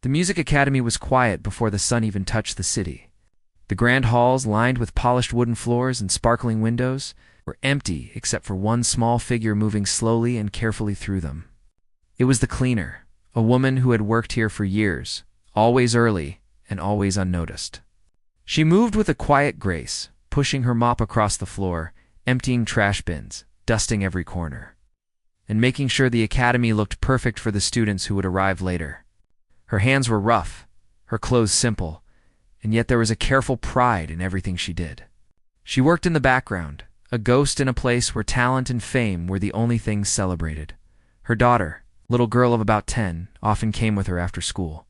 The music academy was quiet before the sun even touched the city. The grand halls, lined with polished wooden floors and sparkling windows, were empty except for one small figure moving slowly and carefully through them. It was the cleaner, a woman who had worked here for years, always early and always unnoticed. She moved with a quiet grace, pushing her mop across the floor, emptying trash bins, dusting every corner, and making sure the academy looked perfect for the students who would arrive later. Her hands were rough, her clothes simple, and yet there was a careful pride in everything she did. She worked in the background, a ghost in a place where talent and fame were the only things celebrated. Her daughter, little girl of about 10, often came with her after school.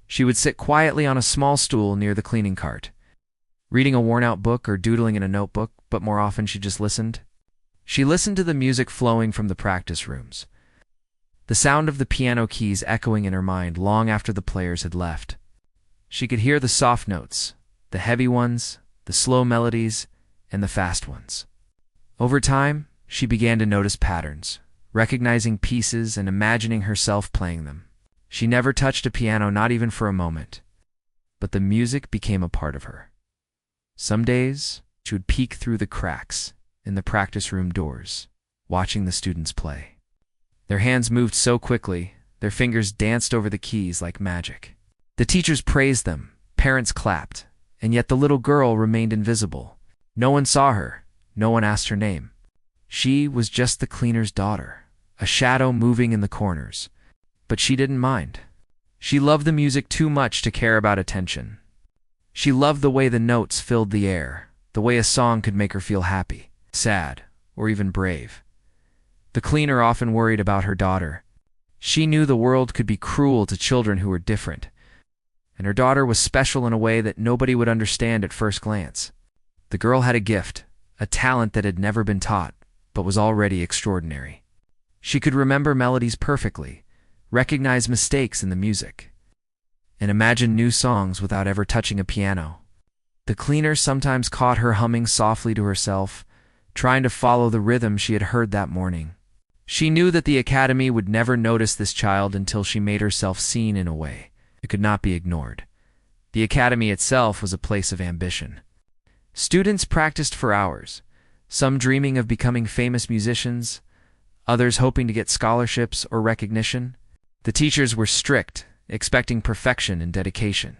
She would sit quietly on a small stool near the cleaning cart, reading a worn-out book or doodling in a notebook, but more often she just listened. She listened to the music flowing from the practice rooms, the sound of the piano keys echoing in her mind long after the players had left. She could hear the soft notes, the heavy ones, the slow melodies, and the fast ones. Over time, she began to notice patterns, recognizing pieces and imagining herself playing them. She never touched a piano, not even for a moment, but the music became a part of her. Some days, she would peek through the cracks in the practice room doors, watching the students play. Their hands moved so quickly, their fingers danced over the keys like magic. The teachers praised them, parents clapped, and yet the little girl remained invisible. No one saw her, no one asked her name. She was just the cleaner's daughter, a shadow moving in the corners. But she didn't mind. She loved the music too much to care about attention. She loved the way the notes filled the air, the way a song could make her feel happy, sad, or even brave. The cleaner often worried about her daughter. She knew the world could be cruel to children who were different, and her daughter was special in a way that nobody would understand at first glance. The girl had a gift, a talent that had never been taught, but was already extraordinary. She could remember melodies perfectly, recognize mistakes in the music, and imagine new songs without ever touching a piano. The cleaner sometimes caught her humming softly to herself, trying to follow the rhythm she had heard that morning. She knew that the academy would never notice this child until she made herself seen in a way it could not be ignored. The academy itself was a place of ambition. Students practiced for hours, some dreaming of becoming famous musicians, others hoping to get scholarships or recognition. The teachers were strict, expecting perfection and dedication.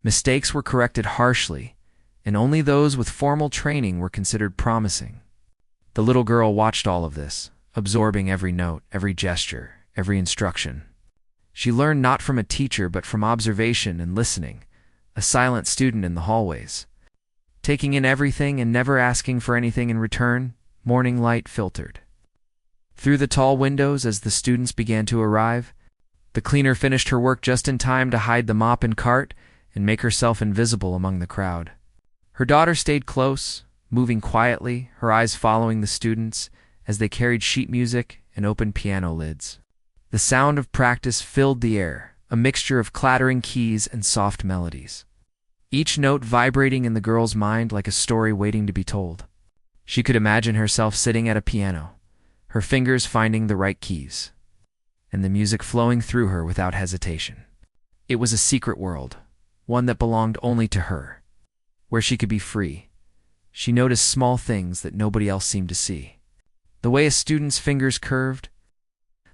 Mistakes were corrected harshly, and only those with formal training were considered promising. The little girl watched all of this, absorbing every note, every gesture, every instruction. She learned not from a teacher but from observation and listening, a silent student in the hallways. Taking in everything and never asking for anything in return, morning light filtered through the tall windows as the students began to arrive. The cleaner finished her work just in time to hide the mop and cart and make herself invisible among the crowd. Her daughter stayed close, moving quietly, her eyes following the students as they carried sheet music and opened piano lids. The sound of practice filled the air, a mixture of clattering keys and soft melodies, each note vibrating in the girl's mind like a story waiting to be told. She could imagine herself sitting at a piano, her fingers finding the right keys, and the music flowing through her without hesitation. It was a secret world, one that belonged only to her, where she could be free. She noticed small things that nobody else seemed to see. The way a student's fingers curved,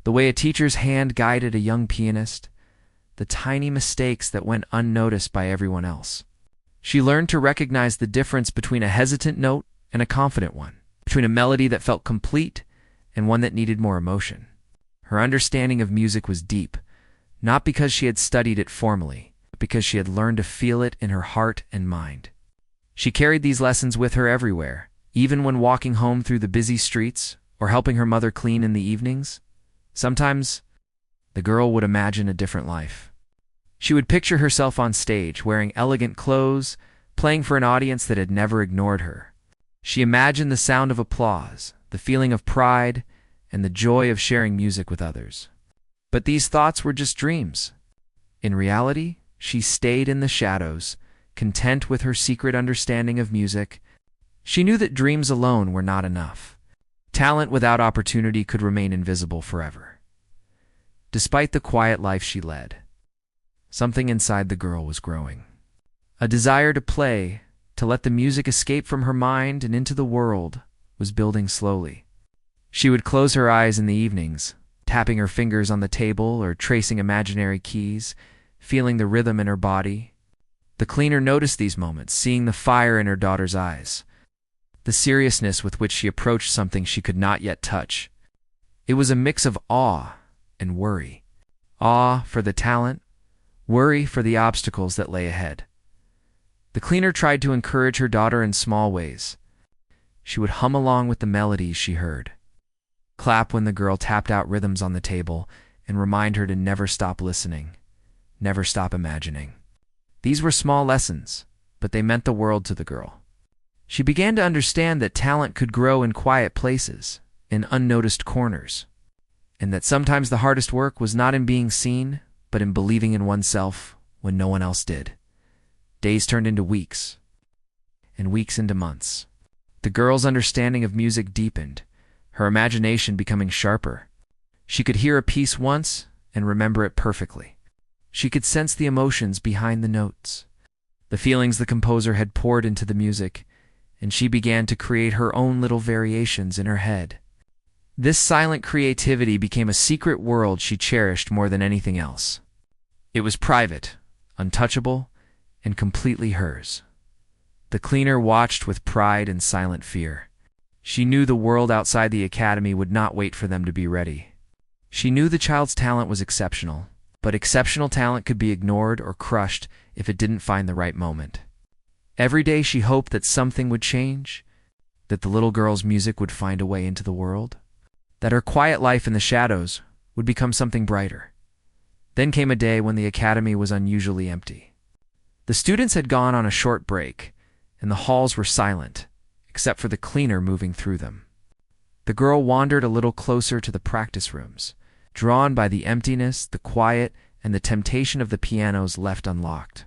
the way a teacher's hand guided a young pianist, the tiny mistakes that went unnoticed by everyone else. She learned to recognize the difference between a hesitant note and a confident one, between a melody that felt complete and one that needed more emotion. Her understanding of music was deep, not because she had studied it formally, but because she had learned to feel it in her heart and mind. She carried these lessons with her everywhere, even when walking home through the busy streets or helping her mother clean in the evenings. Sometimes, the girl would imagine a different life. She would picture herself on stage, wearing elegant clothes, playing for an audience that had never ignored her. She imagined the sound of applause, the feeling of pride, and the joy of sharing music with others. But these thoughts were just dreams. In reality, she stayed in the shadows, content with her secret understanding of music. She knew that dreams alone were not enough. Talent without opportunity could remain invisible forever. Despite the quiet life she led, Something inside the girl was growing. A desire to play, to let the music escape from her mind and into the world, was building slowly. She would close her eyes in the evenings, tapping her fingers on the table or tracing imaginary keys, feeling the rhythm in her body. The cleaner noticed these moments, seeing the fire in her daughter's eyes, the seriousness with which she approached something she could not yet touch. It was a mix of awe and worry. Awe for the talent, worry for the obstacles that lay ahead. The cleaner tried to encourage her daughter in small ways. She would hum along with the melodies she heard, clap when the girl tapped out rhythms on the table, and remind her to never stop listening, never stop imagining. These were small lessons, but they meant the world to the girl. She began to understand that talent could grow in quiet places, in unnoticed corners, and that sometimes the hardest work was not in being seen, but in believing in oneself when no one else did. Days turned into weeks, and weeks into months. The girl's understanding of music deepened, her imagination becoming sharper. She could hear a piece once and remember it perfectly. She could sense the emotions behind the notes, the feelings the composer had poured into the music, and she began to create her own little variations in her head. This silent creativity became a secret world she cherished more than anything else. It was private, untouchable, and completely hers. The cleaner watched with pride and silent fear. She knew the world outside the academy would not wait for them to be ready. She knew the child's talent was exceptional, but exceptional talent could be ignored or crushed if it didn't find the right moment. Every day she hoped that something would change, that the little girl's music would find a way into the world, that her quiet life in the shadows would become something brighter. Then came a day when the academy was unusually empty. The students had gone on a short break, and the halls were silent, except for the cleaner moving through them. The girl wandered a little closer to the practice rooms, drawn by the emptiness, the quiet, and the temptation of the pianos left unlocked.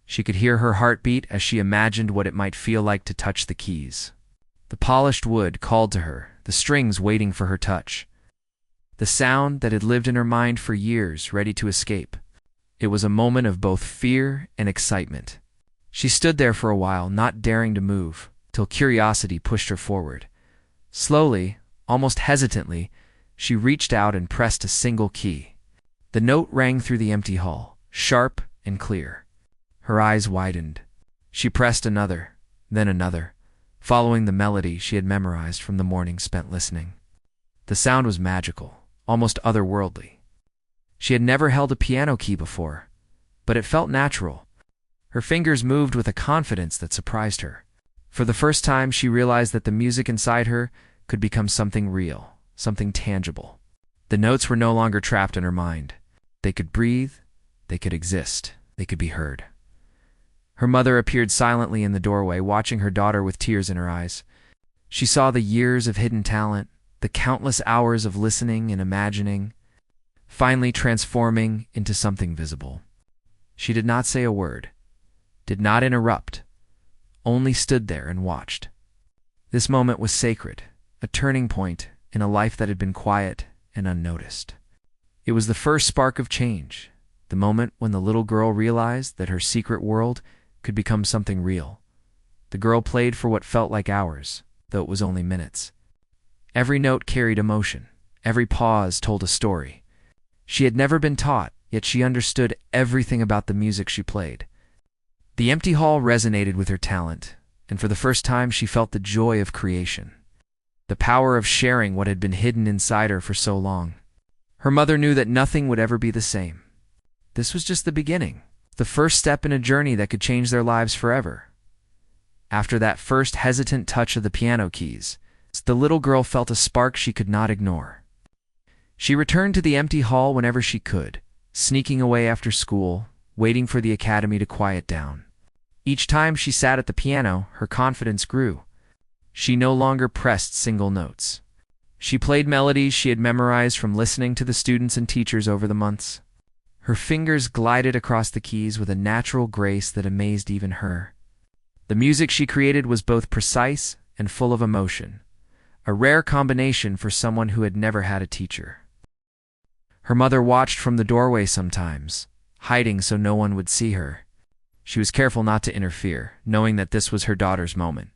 She could hear her heartbeat as she imagined what it might feel like to touch the keys. The polished wood called to her, the strings waiting for her touch. The sound that had lived in her mind for years, ready to escape. It was a moment of both fear and excitement. She stood there for a while, not daring to move, till curiosity pushed her forward. Slowly, almost hesitantly, she reached out and pressed a single key. The note rang through the empty hall, sharp and clear. Her eyes widened. She pressed another, then another, following the melody she had memorized from the morning spent listening. The sound was magical, almost otherworldly. She had never held a piano key before, but it felt natural. Her fingers moved with a confidence that surprised her. For the first time, she realized that the music inside her could become something real, something tangible. The notes were no longer trapped in her mind. They could breathe, they could exist, they could be heard. Her mother appeared silently in the doorway, watching her daughter with tears in her eyes. She saw the years of hidden talent, the countless hours of listening and imagining, finally transforming into something visible. She did not say a word, did not interrupt, only stood there and watched. This moment was sacred, a turning point in a life that had been quiet and unnoticed. It was the first spark of change, the moment when the little girl realized that her secret world could become something real. The girl played for what felt like hours, though it was only minutes. Every note carried emotion, every pause told a story. She had never been taught, yet she understood everything about the music she played. The empty hall resonated with her talent, and for the first time she felt the joy of creation, the power of sharing what had been hidden inside her for so long. Her mother knew that nothing would ever be the same. This was just the beginning, the first step in a journey that could change their lives forever. After that first hesitant touch of the piano keys, the little girl felt a spark she could not ignore. She returned to the empty hall whenever she could, sneaking away after school, waiting for the academy to quiet down. Each time she sat at the piano, her confidence grew. She no longer pressed single notes. She played melodies she had memorized from listening to the students and teachers over the months. Her fingers glided across the keys with a natural grace that amazed even her. The music she created was both precise and full of emotion, a rare combination for someone who had never had a teacher. Her mother watched from the doorway sometimes, hiding so no one would see her. She was careful not to interfere, knowing that this was her daughter's moment.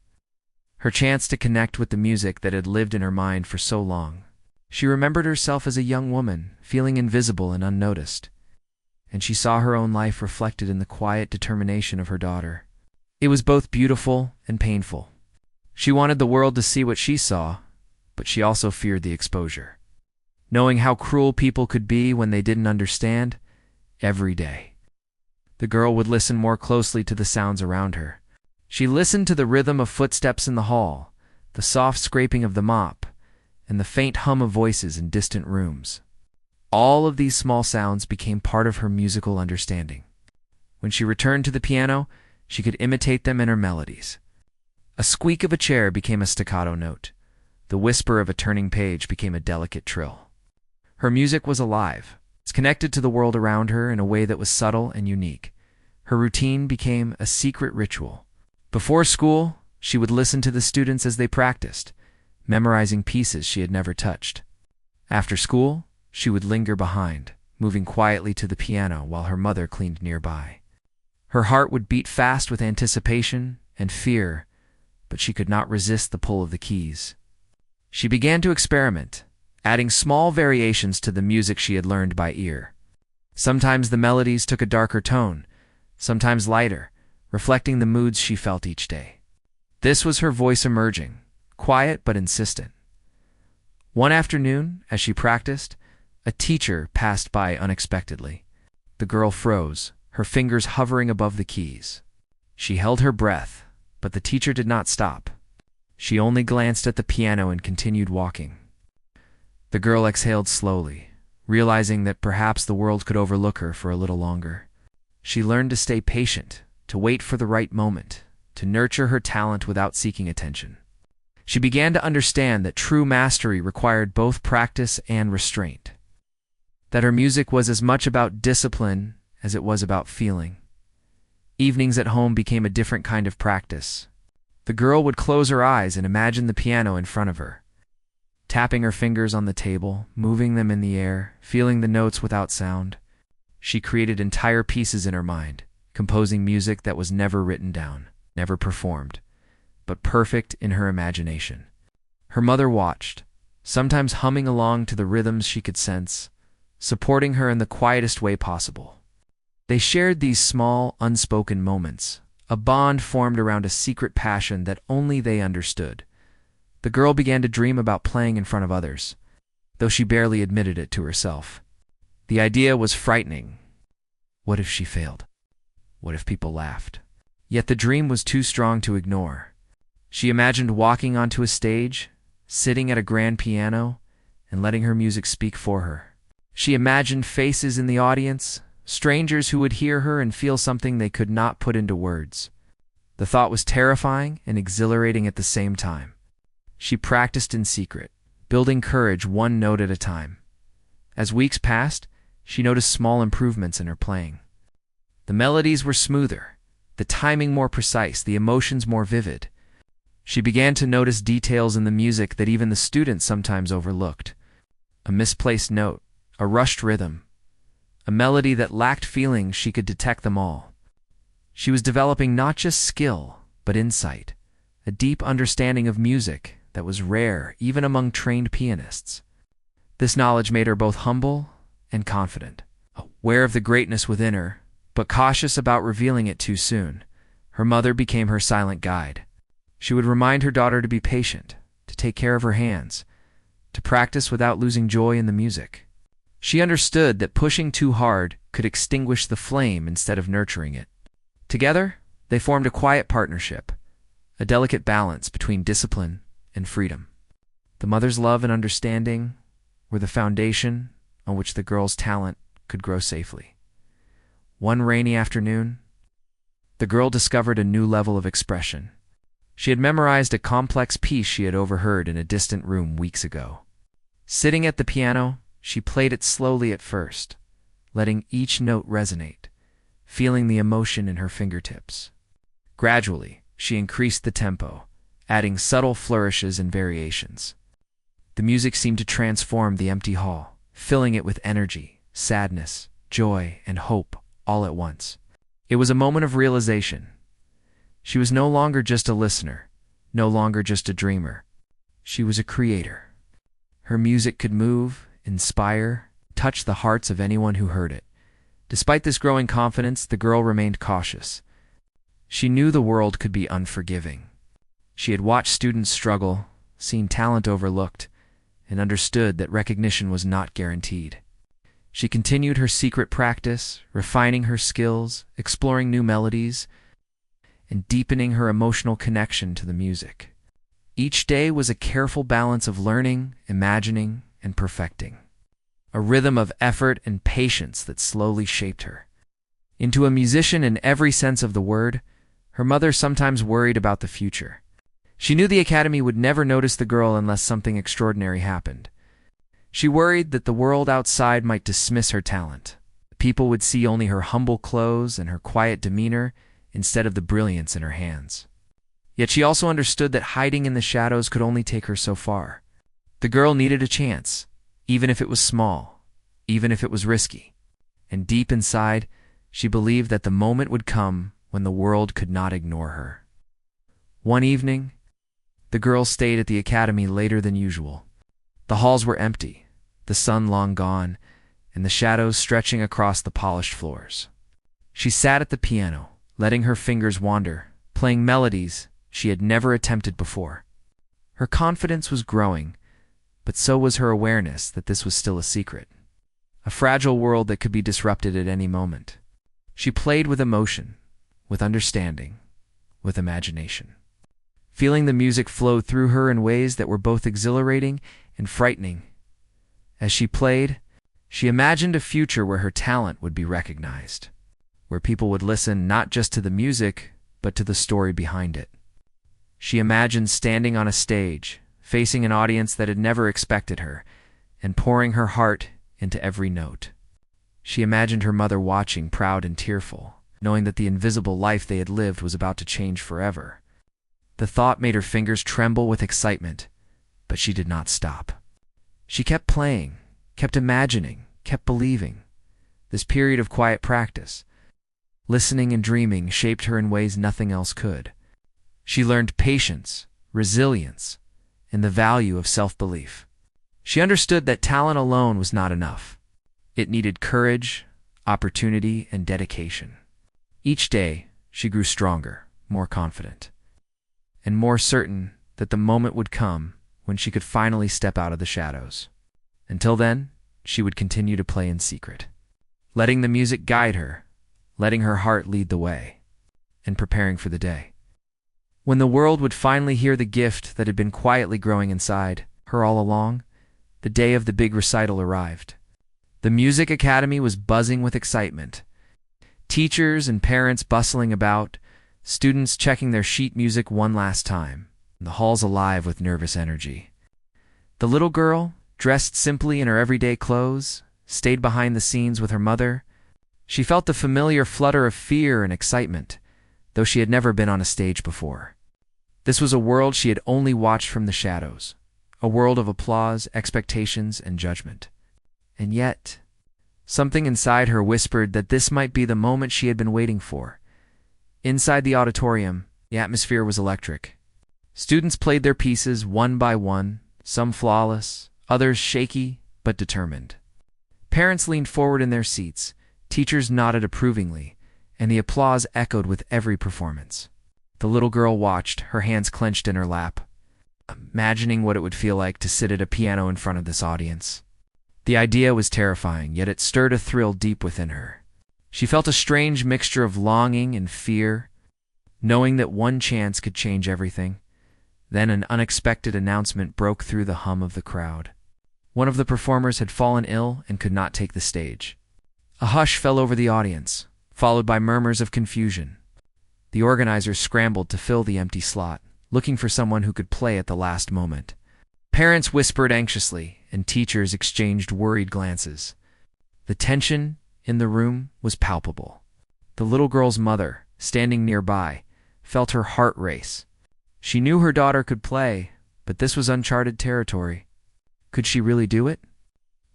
Her chance to connect with the music that had lived in her mind for so long. She remembered herself as a young woman, feeling invisible and unnoticed. And she saw her own life reflected in the quiet determination of her daughter. It was both beautiful and painful. She wanted the world to see what she saw, but she also feared the exposure. Knowing how cruel people could be when they didn't understand, every day. The girl would listen more closely to the sounds around her. She listened to the rhythm of footsteps in the hall, the soft scraping of the mop, and the faint hum of voices in distant rooms. All of these small sounds became part of her musical understanding. When she returned to the piano, she could imitate them in her melodies. A squeak of a chair became a staccato note. The whisper of a turning page became a delicate trill. Her music was alive. It's connected to the world around her in a way that was subtle and unique. Her routine became a secret ritual. Before school, she would listen to the students as they practiced, memorizing pieces she had never touched. After school, she would linger behind, moving quietly to the piano while her mother cleaned nearby. Her heart would beat fast with anticipation and fear, but she could not resist the pull of the keys. She began to experiment, adding small variations to the music she had learned by ear. Sometimes the melodies took a darker tone, sometimes lighter, reflecting the moods she felt each day. This was her voice emerging, quiet but insistent. One afternoon, as she practiced, a teacher passed by unexpectedly. The girl froze, her fingers hovering above the keys. She held her breath, but the teacher did not stop. She only glanced at the piano and continued walking. The girl exhaled slowly, realizing that perhaps the world could overlook her for a little longer. She learned to stay patient, to wait for the right moment, to nurture her talent without seeking attention. She began to understand that true mastery required both practice and restraint. That her music was as much about discipline as it was about feeling. Evenings at home became a different kind of practice. The girl would close her eyes and imagine the piano in front of her, tapping her fingers on the table, moving them in the air, feeling the notes without sound. She created entire pieces in her mind, composing music that was never written down, never performed, but perfect in her imagination. Her mother watched, sometimes humming along to the rhythms she could sense, supporting her in the quietest way possible. They shared these small, unspoken moments, a bond formed around a secret passion that only they understood. The girl began to dream about playing in front of others, though she barely admitted it to herself. The idea was frightening. What if she failed? What if people laughed? Yet the dream was too strong to ignore. She imagined walking onto a stage, sitting at a grand piano, and letting her music speak for her. She imagined faces in the audience, strangers who would hear her and feel something they could not put into words. The thought was terrifying and exhilarating at the same time. She practiced in secret, building courage one note at a time. As weeks passed, she noticed small improvements in her playing. The melodies were smoother, the timing more precise, the emotions more vivid. She began to notice details in the music that even the students sometimes overlooked. A misplaced note, a rushed rhythm, a melody that lacked feeling. She could detect them all. She was developing not just skill, but insight, a deep understanding of music that was rare even among trained pianists. This knowledge made her both humble and confident, aware of the greatness within her, but cautious about revealing it too soon. Her mother became her silent guide. She would remind her daughter to be patient, to take care of her hands, to practice without losing joy in the music. She understood that pushing too hard could extinguish the flame instead of nurturing it. Together, they formed a quiet partnership, a delicate balance between discipline and freedom. The mother's love and understanding were the foundation on which the girl's talent could grow safely. One rainy afternoon, the girl discovered a new level of expression. She had memorized a complex piece she had overheard in a distant room weeks ago. Sitting at the piano, she played it slowly at first, letting each note resonate, feeling the emotion in her fingertips. Gradually, she increased the tempo, adding subtle flourishes and variations. The music seemed to transform the empty hall, filling it with energy, sadness, joy, and hope all at once. It was a moment of realization. She was no longer just a listener, no longer just a dreamer. She was a creator. Her music could move, inspire, touch the hearts of anyone who heard it. Despite this growing confidence, the girl remained cautious. She knew the world could be unforgiving. She had watched students struggle, seen talent overlooked, and understood that recognition was not guaranteed. She continued her secret practice, refining her skills, exploring new melodies, and deepening her emotional connection to the music. Each day was a careful balance of learning, imagining, and perfecting. A rhythm of effort and patience that slowly shaped her into a musician in every sense of the word. Her mother sometimes worried about the future. She knew the academy would never notice the girl unless something extraordinary happened. She worried that the world outside might dismiss her talent. People would see only her humble clothes and her quiet demeanor instead of the brilliance in her hands. Yet she also understood that hiding in the shadows could only take her so far. The girl needed a chance, even if it was small, even if it was risky. And deep inside, she believed that the moment would come when the world could not ignore her. One evening, the girl stayed at the academy later than usual. The halls were empty, the sun long gone, and the shadows stretching across the polished floors. She sat at the piano, letting her fingers wander, playing melodies she had never attempted before. Her confidence was growing, but so was her awareness that this was still a secret, a fragile world that could be disrupted at any moment. She played with emotion, with understanding, with imagination. Feeling the music flow through her in ways that were both exhilarating and frightening. As she played, she imagined a future where her talent would be recognized, where people would listen not just to the music, but to the story behind it. She imagined standing on a stage, facing an audience that had never expected her, and pouring her heart into every note. She imagined her mother watching, proud and tearful, knowing that the invisible life they had lived was about to change forever. The thought made her fingers tremble with excitement, but she did not stop. She kept playing, kept imagining, kept believing. This period of quiet practice, listening and dreaming, shaped her in ways nothing else could. She learned patience, resilience, and the value of self-belief. She understood that talent alone was not enough. It needed courage, opportunity, and dedication. Each day, she grew stronger, more confident, and more certain that the moment would come when she could finally step out of the shadows. Until then, she would continue to play in secret, letting the music guide her, letting her heart lead the way, and preparing for the day when the world would finally hear the gift that had been quietly growing inside her all along. The day of the big recital arrived. The music academy was buzzing with excitement. Teachers and parents bustling about, students checking their sheet music one last time, and the halls alive with nervous energy. The little girl, dressed simply in her everyday clothes, stayed behind the scenes with her mother. She felt the familiar flutter of fear and excitement, though she had never been on a stage before. This was a world she had only watched from the shadows, a world of applause, expectations, and judgment. And yet, something inside her whispered that this might be the moment she had been waiting for. Inside the auditorium, the atmosphere was electric. Students played their pieces one by one, some flawless, others shaky but determined. Parents leaned forward in their seats, teachers nodded approvingly, and the applause echoed with every performance. The little girl watched, her hands clenched in her lap, imagining what it would feel like to sit at a piano in front of this audience. The idea was terrifying, yet it stirred a thrill deep within her. She felt a strange mixture of longing and fear, knowing that one chance could change everything. Then an unexpected announcement broke through the hum of the crowd. One of the performers had fallen ill and could not take the stage. A hush fell over the audience, followed by murmurs of confusion. The organizers scrambled to fill the empty slot, looking for someone who could play at the last moment. Parents whispered anxiously, and teachers exchanged worried glances. The tension in the room was palpable. The little girl's mother, standing nearby, felt her heart race. She knew her daughter could play, but this was uncharted territory. Could she really do it?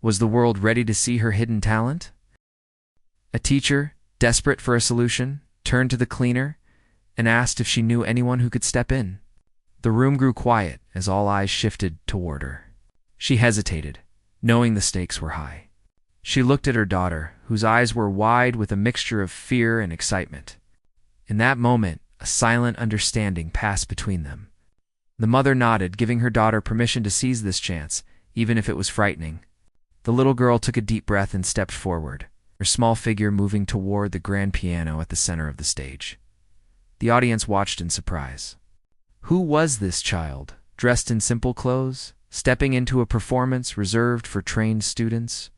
Was the world ready to see her hidden talent? A teacher, desperate for a solution, turned to the cleaner and asked if she knew anyone who could step in. The room grew quiet as all eyes shifted toward her. She hesitated, knowing the stakes were high. She looked at her daughter, whose eyes were wide with a mixture of fear and excitement. In that moment, a silent understanding passed between them. The mother nodded, giving her daughter permission to seize this chance, even if it was frightening. The little girl took a deep breath and stepped forward, her small figure moving toward the grand piano at the center of the stage. The audience watched in surprise. Who was this child, dressed in simple clothes, stepping into a performance reserved for trained students?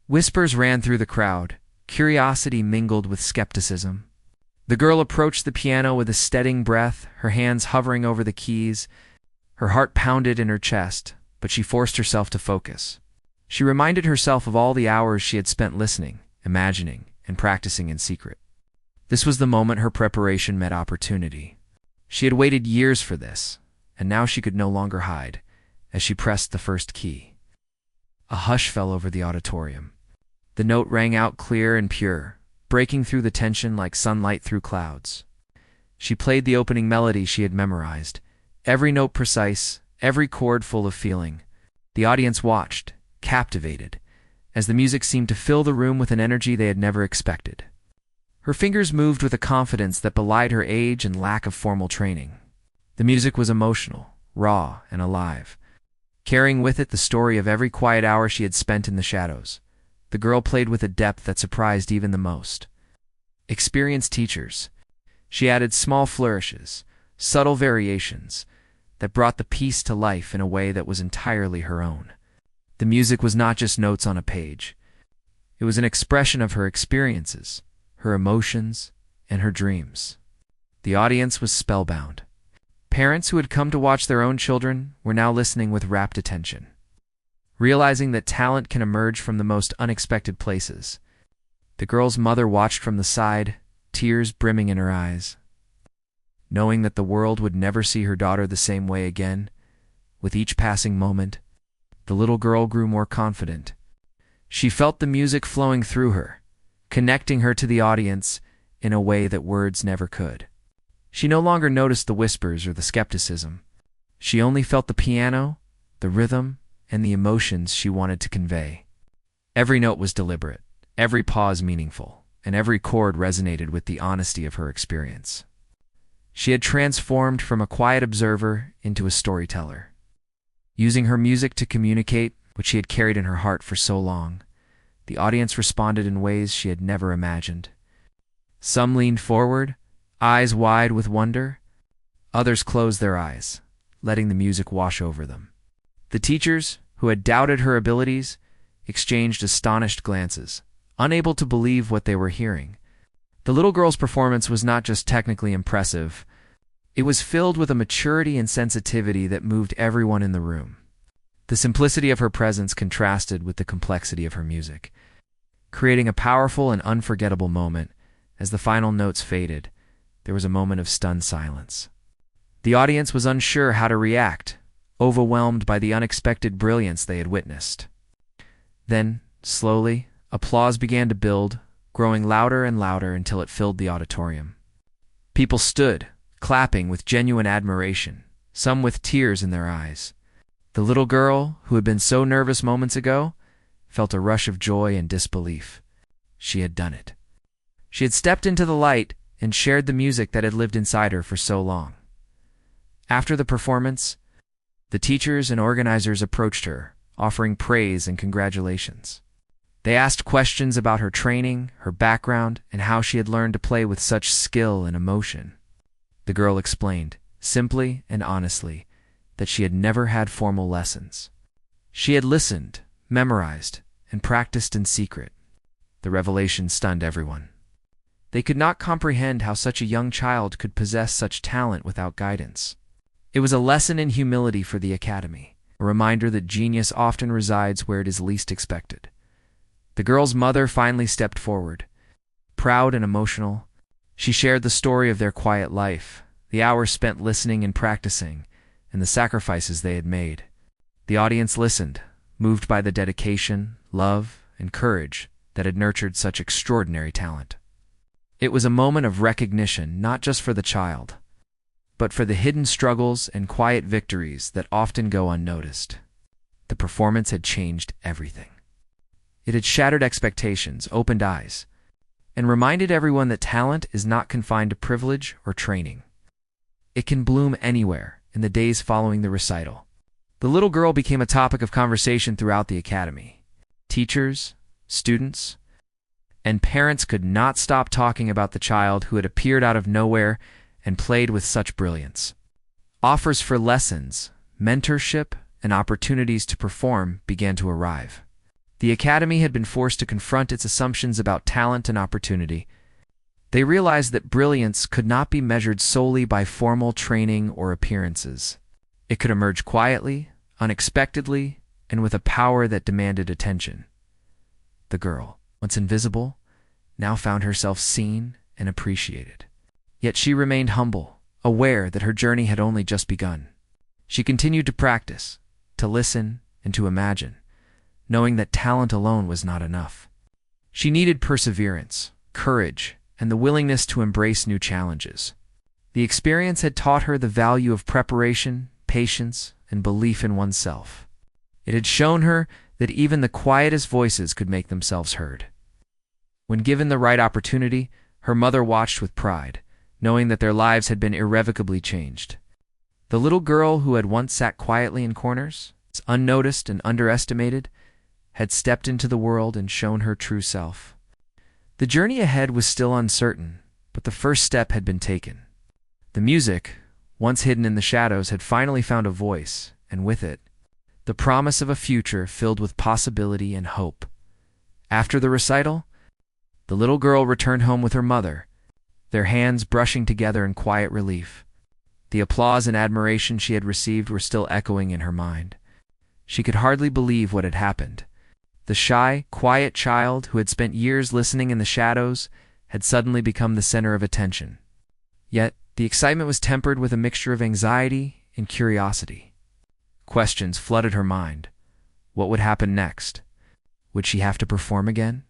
Whispers ran through the crowd, curiosity mingled with skepticism. The girl approached the piano with a steadying breath, her hands hovering over the keys. Her heart pounded in her chest, but she forced herself to focus. She reminded herself of all the hours she had spent listening, imagining, and practicing in secret. This was the moment her preparation met opportunity. She had waited years for this, and now she could no longer hide, as she pressed the first key. A hush fell over the auditorium. The note rang out clear and pure, breaking through the tension like sunlight through clouds. She played the opening melody she had memorized, every note precise, every chord full of feeling. The audience watched, captivated, as the music seemed to fill the room with an energy they had never expected. Her fingers moved with a confidence that belied her age and lack of formal training. The music was emotional, raw, and alive, carrying with it the story of every quiet hour she had spent in the shadows. The girl played with a depth that surprised even the most experienced teachers. She added small flourishes, subtle variations, that brought the piece to life in a way that was entirely her own. The music was not just notes on a page. It was an expression of her experiences, her emotions, and her dreams. The audience was spellbound. Parents who had come to watch their own children were now listening with rapt attention. Realizing that talent can emerge from the most unexpected places, the girl's mother watched from the side, tears brimming in her eyes. Knowing that the world would never see her daughter the same way again, with each passing moment, the little girl grew more confident. She felt the music flowing through her, connecting her to the audience in a way that words never could. She no longer noticed the whispers or the skepticism. She only felt the piano, the rhythm, and the emotions she wanted to convey. Every note was deliberate, every pause meaningful, and every chord resonated with the honesty of her experience. She had transformed from a quiet observer into a storyteller. Using her music to communicate what she had carried in her heart for so long, the audience responded in ways she had never imagined. Some leaned forward, eyes wide with wonder. Others closed their eyes, letting the music wash over them. The teachers, who had doubted her abilities, exchanged astonished glances, unable to believe what they were hearing. The little girl's performance was not just technically impressive, it was filled with a maturity and sensitivity that moved everyone in the room. The simplicity of her presence contrasted with the complexity of her music, creating a powerful and unforgettable moment. As the final notes faded, there was a moment of stunned silence. The audience was unsure how to react, overwhelmed by the unexpected brilliance they had witnessed. Then, slowly, applause began to build, growing louder and louder until it filled the auditorium. People stood, clapping with genuine admiration, some with tears in their eyes. The little girl, who had been so nervous moments ago, felt a rush of joy and disbelief. She had done it. She had stepped into the light and shared the music that had lived inside her for so long. After the performance, the teachers and organizers approached her, offering praise and congratulations. They asked questions about her training, her background, and how she had learned to play with such skill and emotion. The girl explained, simply and honestly, that she had never had formal lessons. She had listened, memorized, and practiced in secret. The revelation stunned everyone. They could not comprehend how such a young child could possess such talent without guidance. It was a lesson in humility for the academy, a reminder that genius often resides where it is least expected. The girl's mother finally stepped forward. Proud and emotional, she shared the story of their quiet life, the hours spent listening and practicing, and the sacrifices they had made. The audience listened, moved by the dedication, love, and courage that had nurtured such extraordinary talent. It was a moment of recognition not just for the child, but for the hidden struggles and quiet victories that often go unnoticed. The performance had changed everything. It had shattered expectations, opened eyes, and reminded everyone that talent is not confined to privilege or training. It can bloom anywhere. In the days following the recital, the little girl became a topic of conversation throughout the academy. Teachers, students, and parents could not stop talking about the child who had appeared out of nowhere and played with such brilliance. Offers for lessons, mentorship, and opportunities to perform began to arrive. The academy had been forced to confront its assumptions about talent and opportunity. They realized that brilliance could not be measured solely by formal training or appearances. It could emerge quietly, unexpectedly, and with a power that demanded attention. The girl, once invisible, now found herself seen and appreciated. Yet she remained humble, aware that her journey had only just begun. She continued to practice, to listen, and to imagine, knowing that talent alone was not enough. She needed perseverance, courage, and the willingness to embrace new challenges. The experience had taught her the value of preparation, patience, and belief in oneself. It had shown her that even the quietest voices could make themselves heard. When given the right opportunity, her mother watched with pride, knowing that their lives had been irrevocably changed. The little girl who had once sat quietly in corners, unnoticed and underestimated, had stepped into the world and shown her true self. The journey ahead was still uncertain, but the first step had been taken. The music, once hidden in the shadows, had finally found a voice, and with it, the promise of a future filled with possibility and hope. After the recital, the little girl returned home with her mother, their hands brushing together in quiet relief. The applause and admiration she had received were still echoing in her mind. She could hardly believe what had happened. The shy, quiet child who had spent years listening in the shadows had suddenly become the center of attention. Yet, the excitement was tempered with a mixture of anxiety and curiosity. Questions flooded her mind. What would happen next? Would she have to perform again?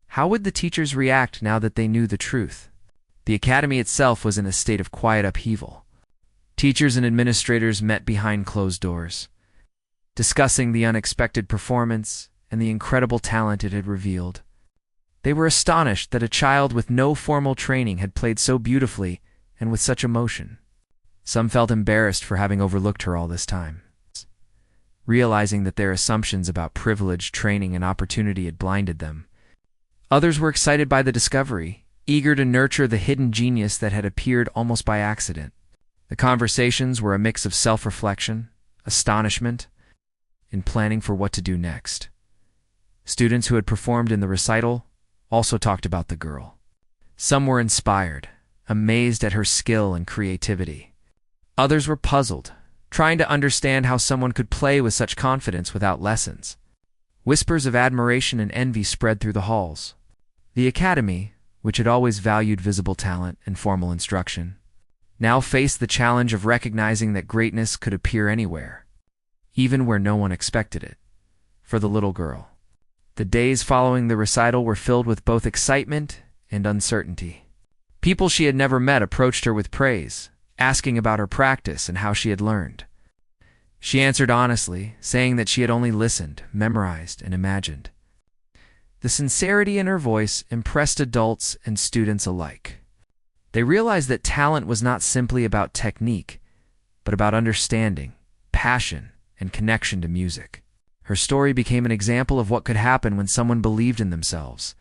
How would the teachers react now that they knew the truth? The academy itself was in a state of quiet upheaval. Teachers and administrators met behind closed doors, discussing the unexpected performance and the incredible talent it had revealed. They were astonished that a child with no formal training had played so beautifully and with such emotion. Some felt embarrassed for having overlooked her all this time, realizing that their assumptions about privilege, training, and opportunity had blinded them. Others were excited by the discovery, eager to nurture the hidden genius that had appeared almost by accident. The conversations were a mix of self-reflection, astonishment, and planning for what to do next. Students who had performed in the recital also talked about the girl. Some were inspired, amazed at her skill and creativity. Others were puzzled, trying to understand how someone could play with such confidence without lessons. Whispers of admiration and envy spread through the halls. The academy, which had always valued visible talent and formal instruction, now faced the challenge of recognizing that greatness could appear anywhere, even where no one expected it. For the little girl, the days following the recital were filled with both excitement and uncertainty. People she had never met approached her with praise, asking about her practice and how she had learned. She answered honestly, saying that she had only listened, memorized, and imagined. The sincerity in her voice impressed adults and students alike. They realized that talent was not simply about technique, but about understanding, passion, and connection to music. Her story became an example of what could happen when someone believed in themselves.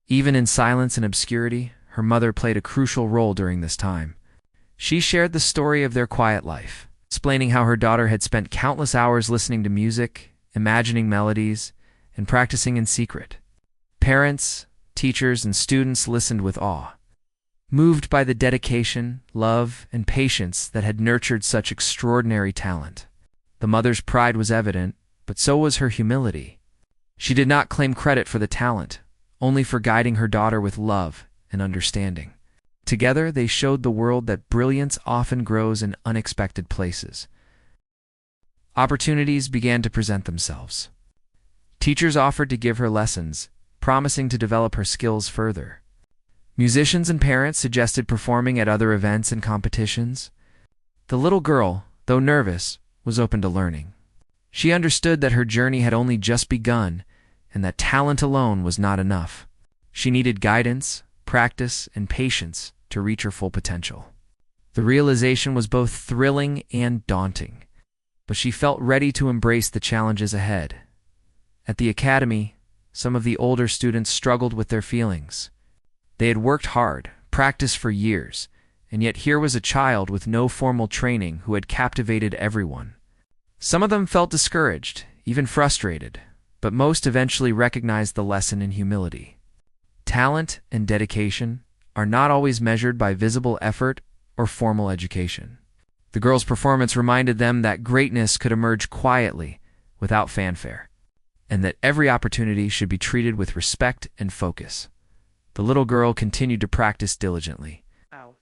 Even in silence and obscurity, her mother played a crucial role during this time. She shared the story of their quiet life, explaining how her daughter had spent countless hours listening to music, imagining melodies, and practicing in secret. Parents, teachers, and students listened with awe, moved by the dedication, love, and patience that had nurtured such extraordinary talent. The mother's pride was evident, but so was her humility. She did not claim credit for the talent, only for guiding her daughter with love and understanding. Together, they showed the world that brilliance often grows in unexpected places. Opportunities began to present themselves. Teachers offered to give her lessons, promising to develop her skills further. Musicians and parents suggested performing at other events and competitions. The little girl, though nervous, was open to learning. She understood that her journey had only just begun and that talent alone was not enough. She needed guidance, practice, and patience to reach her full potential. The realization was both thrilling and daunting, but she felt ready to embrace the challenges ahead. At the academy, some of the older students struggled with their feelings. They had worked hard, practiced for years, and yet here was a child with no formal training who had captivated everyone. Some of them felt discouraged, even frustrated, but most eventually recognized the lesson in humility. Talent and dedication are not always measured by visible effort or formal education. The girl's performance reminded them that greatness could emerge quietly, without fanfare, and that every opportunity should be treated with respect and focus. The little girl continued to practice diligently. Ow.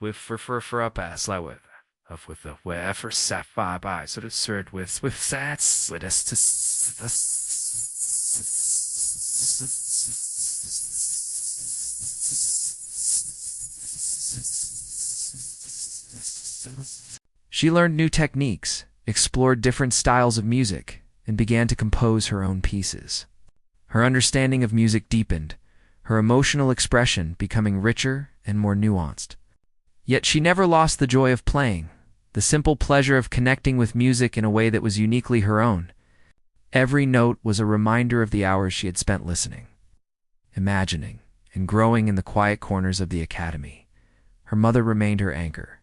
With for up ass like with the wherever sapphire by so the third with sats with us to She learned new techniques, explored different styles of music, and began to compose her own pieces. Her understanding of music deepened, her emotional expression becoming richer and more nuanced. Yet she never lost the joy of playing, the simple pleasure of connecting with music in a way that was uniquely her own. Every note was a reminder of the hours she had spent listening, imagining, and growing in the quiet corners of the academy. Her mother remained her anchor.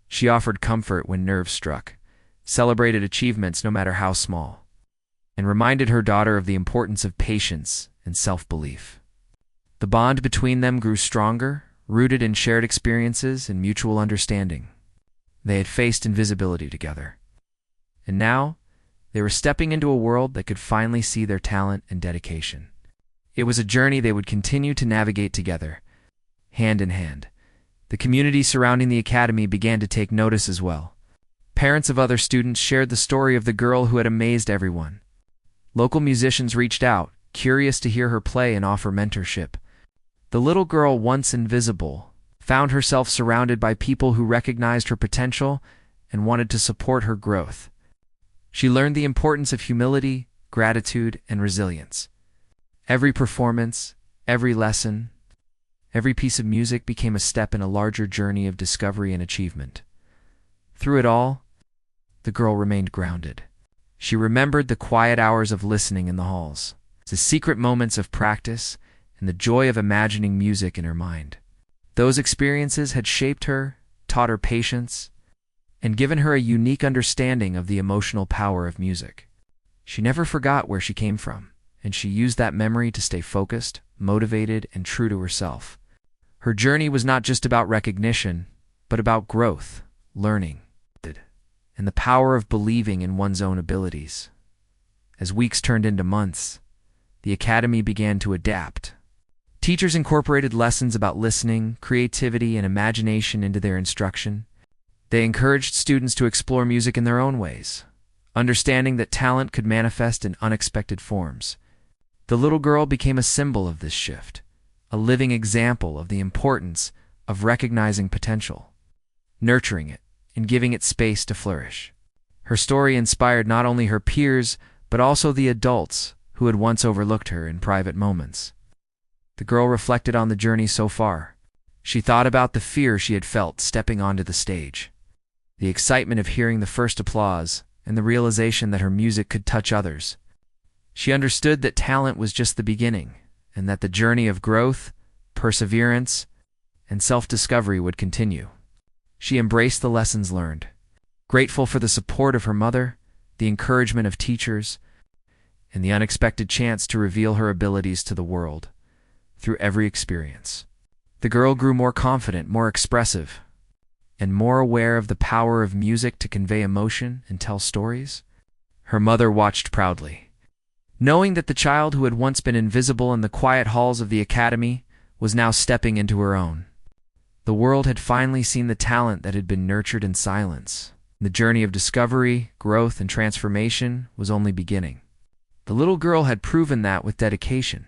She offered comfort when nerves struck, celebrated achievements no matter how small, and reminded her daughter of the importance of patience and self-belief. The bond between them grew stronger, rooted in shared experiences and mutual understanding. They had faced invisibility together. And now, they were stepping into a world that could finally see their talent and dedication. It was a journey they would continue to navigate together, hand in hand. The community surrounding the academy began to take notice as well. Parents of other students shared the story of the girl who had amazed everyone. Local musicians reached out, curious to hear her play and offer mentorship. The little girl, once invisible, found herself surrounded by people who recognized her potential and wanted to support her growth. She learned the importance of humility, gratitude, and resilience. Every performance, every lesson, every piece of music became a step in a larger journey of discovery and achievement. Through it all, the girl remained grounded. She remembered the quiet hours of listening in the halls, the secret moments of practice, and the joy of imagining music in her mind. Those experiences had shaped her, taught her patience, and given her a unique understanding of the emotional power of music. She never forgot where she came from, and she used that memory to stay focused, motivated, and true to herself. Her journey was not just about recognition, but about growth, learning, and the power of believing in one's own abilities. As weeks turned into months, the academy began to adapt. Teachers incorporated lessons about listening, creativity, and imagination into their instruction. They encouraged students to explore music in their own ways, understanding that talent could manifest in unexpected forms. The little girl became a symbol of this shift, a living example of the importance of recognizing potential, nurturing it, and giving it space to flourish. Her story inspired not only her peers, but also the adults who had once overlooked her in private moments. The girl reflected on the journey so far. She thought about the fear she had felt stepping onto the stage, the excitement of hearing the first applause, and the realization that her music could touch others. She understood that talent was just the beginning, and that the journey of growth, perseverance, and self-discovery would continue. She embraced the lessons learned, grateful for the support of her mother, the encouragement of teachers, and the unexpected chance to reveal her abilities to the world through every experience. The girl grew more confident, more expressive, and more aware of the power of music to convey emotion and tell stories. Her mother watched proudly, knowing that the child who had once been invisible in the quiet halls of the academy was now stepping into her own. The world had finally seen the talent that had been nurtured in silence. The journey of discovery, growth, and transformation was only beginning. The little girl had proven that with dedication,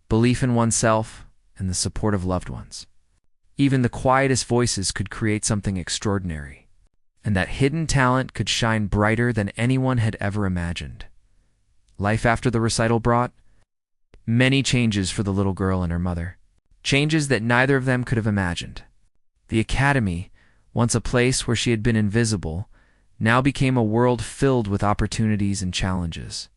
belief in oneself, and the support of loved ones, even the quietest voices could create something extraordinary, and that hidden talent could shine brighter than anyone had ever imagined. Life after the recital brought many changes for the little girl and her mother, changes that neither of them could have imagined. The academy, once a place where she had been invisible, now became a world filled with opportunities and challenges.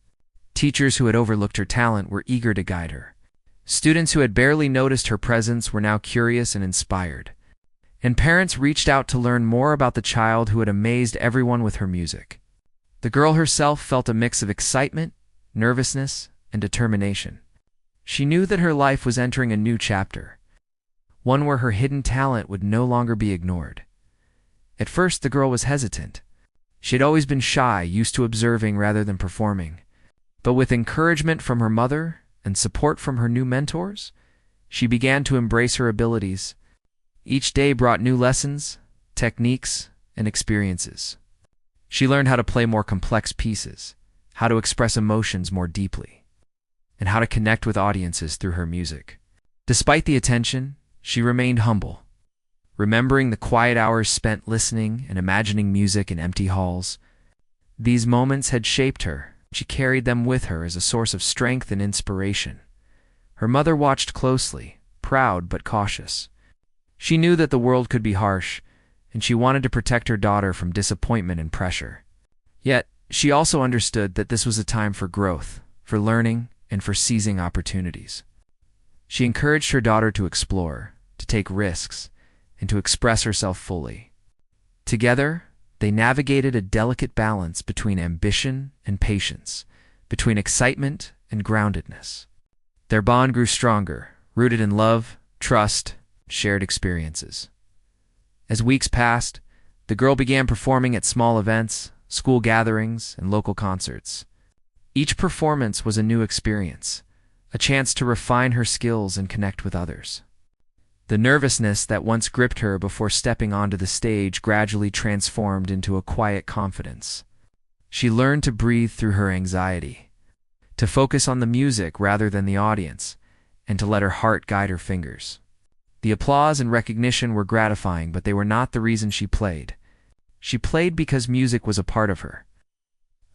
Teachers who had overlooked her talent were eager to guide her. Students who had barely noticed her presence were now curious and inspired. And parents reached out to learn more about the child who had amazed everyone with her music. The girl herself felt a mix of excitement, nervousness, and determination. She knew that her life was entering a new chapter, one where her hidden talent would no longer be ignored. At first, the girl was hesitant. She had always been shy, used to observing rather than performing. But with encouragement from her mother and support from her new mentors, she began to embrace her abilities. Each day brought new lessons, techniques, and experiences. She learned how to play more complex pieces, how to express emotions more deeply, and how to connect with audiences through her music. Despite the attention, she remained humble, remembering the quiet hours spent listening and imagining music in empty halls. These moments had shaped her. She carried them with her as a source of strength and inspiration. Her mother watched closely, proud but cautious. She knew that the world could be harsh, and she wanted to protect her daughter from disappointment and pressure. Yet, she also understood that this was a time for growth, for learning, and for seizing opportunities. She encouraged her daughter to explore, to take risks, and to express herself fully. Together, they navigated a delicate balance between ambition and patience, between excitement and groundedness. Their bond grew stronger, rooted in love, trust, shared experiences. As weeks passed, the girl began performing at small events, school gatherings, and local concerts. Each performance was a new experience, a chance to refine her skills and connect with others. The nervousness that once gripped her before stepping onto the stage gradually transformed into a quiet confidence. She learned to breathe through her anxiety, to focus on the music rather than the audience, and to let her heart guide her fingers. The applause and recognition were gratifying, but they were not the reason she played. She played because music was a part of her,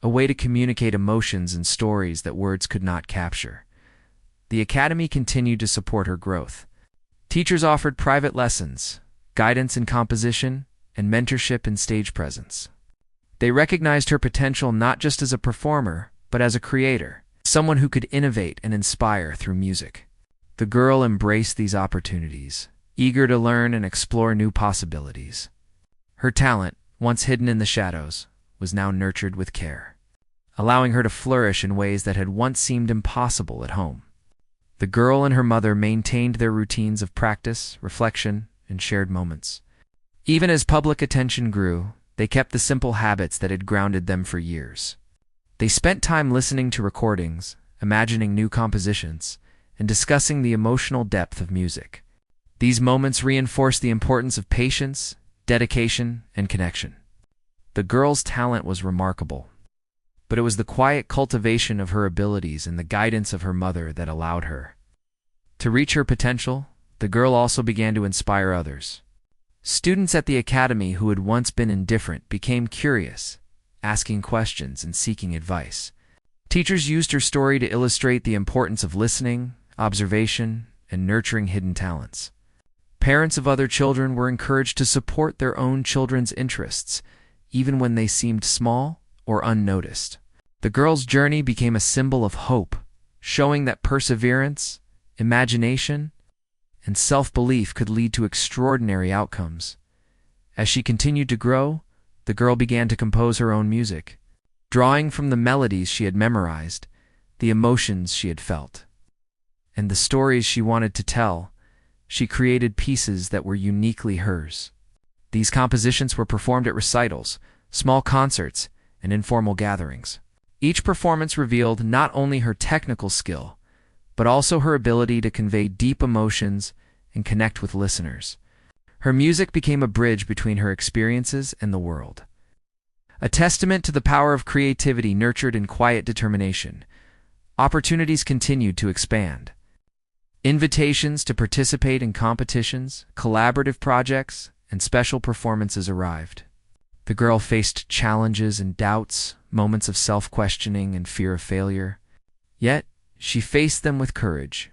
a way to communicate emotions and stories that words could not capture. The academy continued to support her growth. Teachers offered private lessons, guidance in composition, and mentorship in stage presence. They recognized her potential not just as a performer, but as a creator, someone who could innovate and inspire through music. The girl embraced these opportunities, eager to learn and explore new possibilities. Her talent, once hidden in the shadows, was now nurtured with care, allowing her to flourish in ways that had once seemed impossible at home. The girl and her mother maintained their routines of practice, reflection, and shared moments. Even as public attention grew, they kept the simple habits that had grounded them for years. They spent time listening to recordings, imagining new compositions, and discussing the emotional depth of music. These moments reinforced the importance of patience, dedication, and connection. The girl's talent was remarkable, but it was the quiet cultivation of her abilities and the guidance of her mother that allowed her to reach her potential. The girl also began to inspire others. Students at the academy who had once been indifferent became curious, asking questions and seeking advice. Teachers used her story to illustrate the importance of listening, observation, and nurturing hidden talents. Parents of other children were encouraged to support their own children's interests, even when they seemed small or unnoticed. The girl's journey became a symbol of hope, showing that perseverance, imagination, and self-belief could lead to extraordinary outcomes. As she continued to grow, the girl began to compose her own music, drawing from the melodies she had memorized, the emotions she had felt, and the stories she wanted to tell. She created pieces that were uniquely hers. These compositions were performed at recitals, small concerts, and informal gatherings. Each performance revealed not only her technical skill, but also her ability to convey deep emotions and connect with listeners. Her music became a bridge between her experiences and the world. A testament to the power of creativity nurtured in quiet determination, opportunities continued to expand. Invitations to participate in competitions, collaborative projects, and special performances arrived. The girl faced challenges and doubts, moments of self-questioning and fear of failure. Yet, she faced them with courage,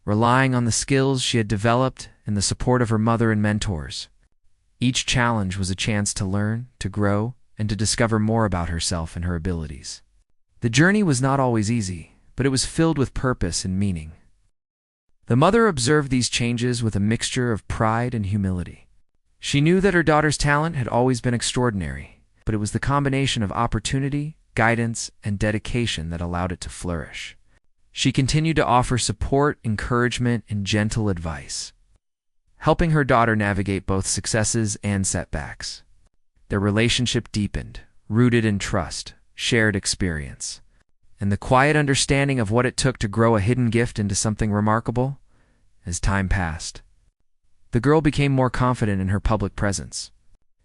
relying on the skills she had developed and the support of her mother and mentors. Each challenge was a chance to learn, to grow, and to discover more about herself and her abilities. The journey was not always easy, but it was filled with purpose and meaning. The mother observed these changes with a mixture of pride and humility. She knew that her daughter's talent had always been extraordinary, but it was the combination of opportunity, guidance, and dedication that allowed it to flourish. She continued to offer support, encouragement, and gentle advice, helping her daughter navigate both successes and setbacks. Their relationship deepened, rooted in trust, shared experience, and the quiet understanding of what it took to grow a hidden gift into something remarkable. As time passed, the girl became more confident in her public presence.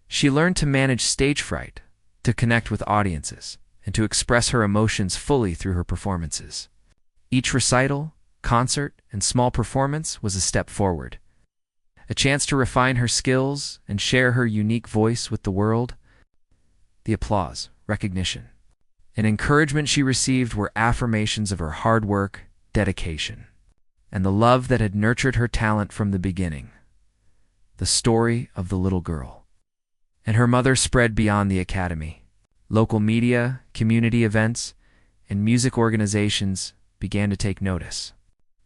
She learned to manage stage fright, to connect with audiences, and to express her emotions fully through her performances. Each recital, concert, and small performance was a step forward, a chance to refine her skills and share her unique voice with the world. The applause, recognition, and encouragement she received were affirmations of her hard work, dedication, and the love that had nurtured her talent from the beginning. The story of the little girl and her mother spread beyond the academy. Local media, community events, and music organizations began to take notice.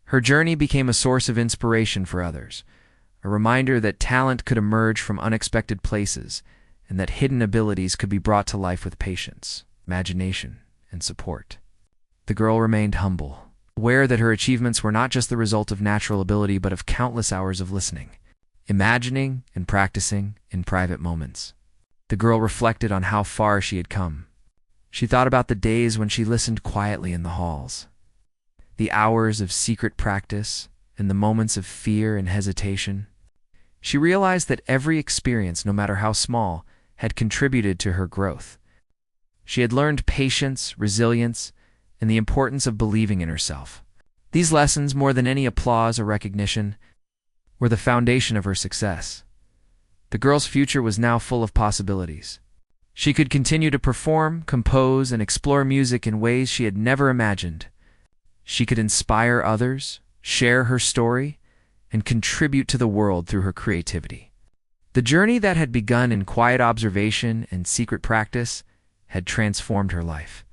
Her journey became a source of inspiration for others, a reminder that talent could emerge from unexpected places and that hidden abilities could be brought to life with patience, imagination, and support. The girl remained humble, aware that her achievements were not just the result of natural ability but of countless hours of listening, imagining, and practicing in private moments. The girl reflected on how far she had come. She thought about the days when she listened quietly in the halls, the hours of secret practice, and the moments of fear and hesitation. She realized that every experience, no matter how small, had contributed to her growth. She had learned patience, resilience, and the importance of believing in herself. These lessons, more than any applause or recognition, were the foundation of her success. The girl's future was now full of possibilities. She could continue to perform, compose, and explore music in ways she had never imagined. She could inspire others, share her story, and contribute to the world through her creativity. The journey that had begun in quiet observation and secret practice had transformed her life,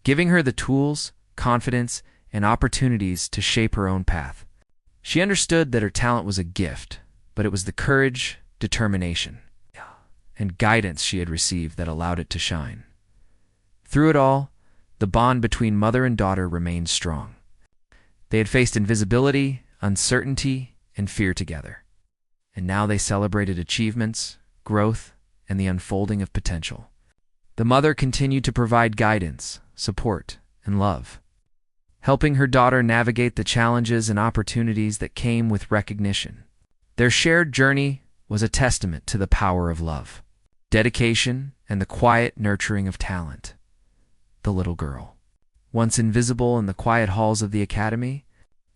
giving her the tools, confidence, and opportunities to shape her own path. She understood that her talent was a gift, but it was the courage, determination, and guidance she had received that allowed it to shine. Through it all, the bond between mother and daughter remained strong. They had faced invisibility, uncertainty, and fear together, and now they celebrated achievements, growth, and the unfolding of potential. The mother continued to provide guidance, support, and love, helping her daughter navigate the challenges and opportunities that came with recognition. Their shared journey was a testament to the power of love, dedication, and the quiet nurturing of talent. The little girl, once invisible in the quiet halls of the academy,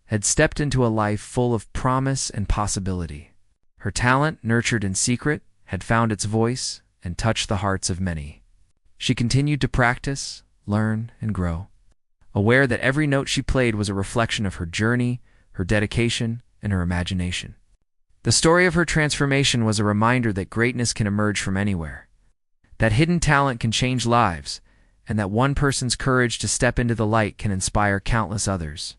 had stepped into a life full of promise and possibility. Her talent, nurtured in secret, had found its voice and touched the hearts of many. She continued to practice, learn, and grow, aware that every note she played was a reflection of her journey, her dedication, and her imagination. The story of her transformation was a reminder that greatness can emerge from anywhere, that hidden talent can change lives, and that one person's courage to step into the light can inspire countless others.